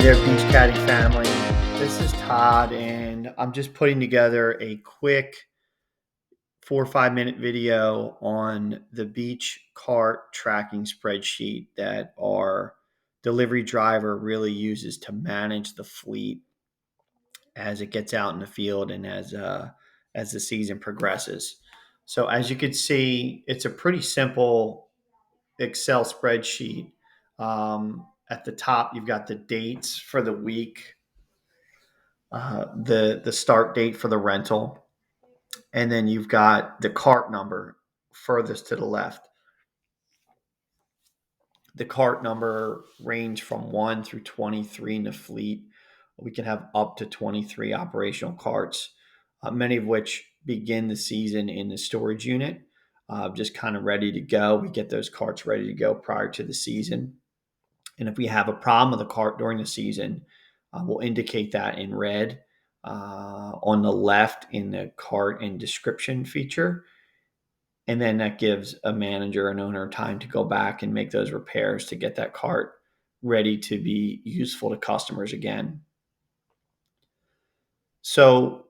there, Beach Caddy family. This is Todd, and I'm just putting together a quick 4 or 5 minute video on the beach cart tracking spreadsheet that our delivery driver really uses to manage the fleet as it gets out in the field and as the season progresses. So as you can see, it's a pretty simple Excel spreadsheet. At the top, you've got the dates for the week, the start date for the rental, and then you've got the cart number furthest to the left. The cart number range from 1 through 23 in the fleet. We can have up to 23 operational carts, many of which begin the season in the storage unit, just kind of ready to go. We get those carts ready to go prior to the season. And if we have a problem with a cart during the season, we'll indicate that in red on the left in the cart and description feature. And then that gives a manager and owner time to go back and make those repairs to get that cart ready to be useful to customers again. So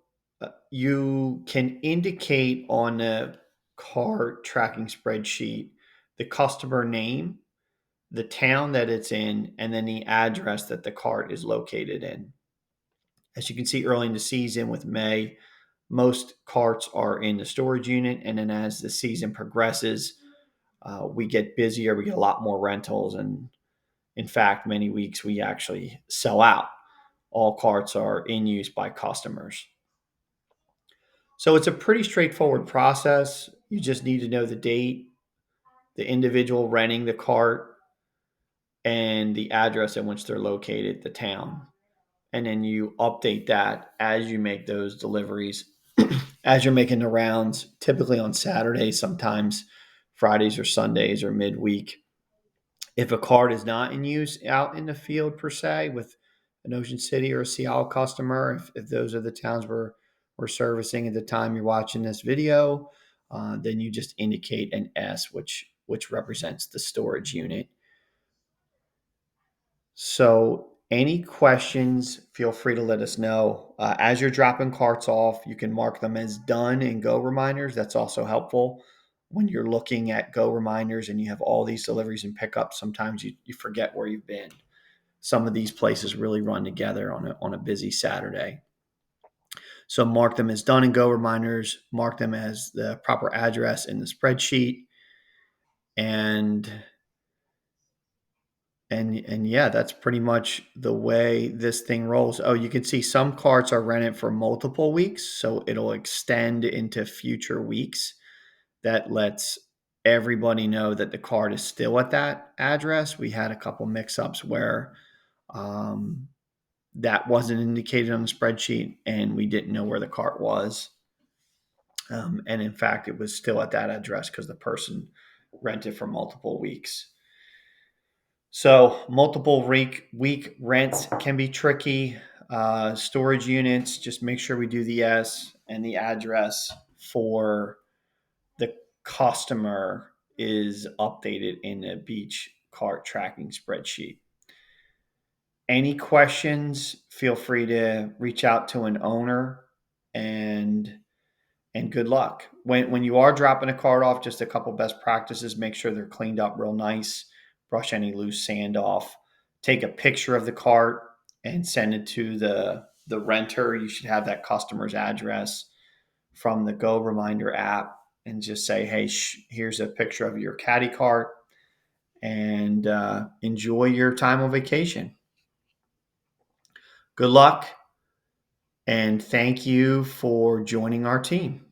you can indicate on the cart tracking spreadsheet the customer name, the town that it's in, and then the address that the cart is located in. As you can see early in the season with May, most carts are in the storage unit. And then as the season progresses, we get busier, we get a lot more rentals. And in fact, many weeks we actually sell out. All carts are in use by customers. So it's a pretty straightforward process. You just need to know the date, the individual renting the cart, and the address in which they're located, the town. And then you update that as you make those deliveries, as you're making the rounds, typically on Saturdays, sometimes Fridays or Sundays or midweek. If a cart is not in use out in the field per se with an Ocean City or a Seattle customer, if those are the towns we're servicing at the time you're watching this video, then you just indicate an S, which represents the storage unit. So any questions, feel free to let us know. As you're dropping carts off, you can mark them as done in Go reminders. That's also helpful when you're looking at Go reminders and you have all these deliveries and pickups. Sometimes you forget where you've been. Some of these places really run together on a busy Saturday. So mark them as done in Go reminders, mark them as the proper address in the spreadsheet, and yeah, that's pretty much the way this thing rolls. Oh, you can see some carts are rented for multiple weeks, so it'll extend into future weeks. That lets everybody know that the cart is still at that address. We had a couple mix-ups where that wasn't indicated on the spreadsheet, and we didn't know where the cart was. And in fact, it was still at that address because the person rented for multiple weeks. So multiple week rents can be tricky. Storage units, just make sure we do the S, and the address for the customer is updated in the beach cart tracking spreadsheet. Any questions, feel free to reach out to an owner, and good luck. When you are dropping a cart off, just a couple best practices: make sure they're cleaned up real nice, brush any loose sand off, take a picture of the cart and send it to the renter. You should have that customer's address from the Go Reminder app, and just say, hey, here's a picture of your caddy cart, and enjoy your time on vacation. Good luck, and thank you for joining our team.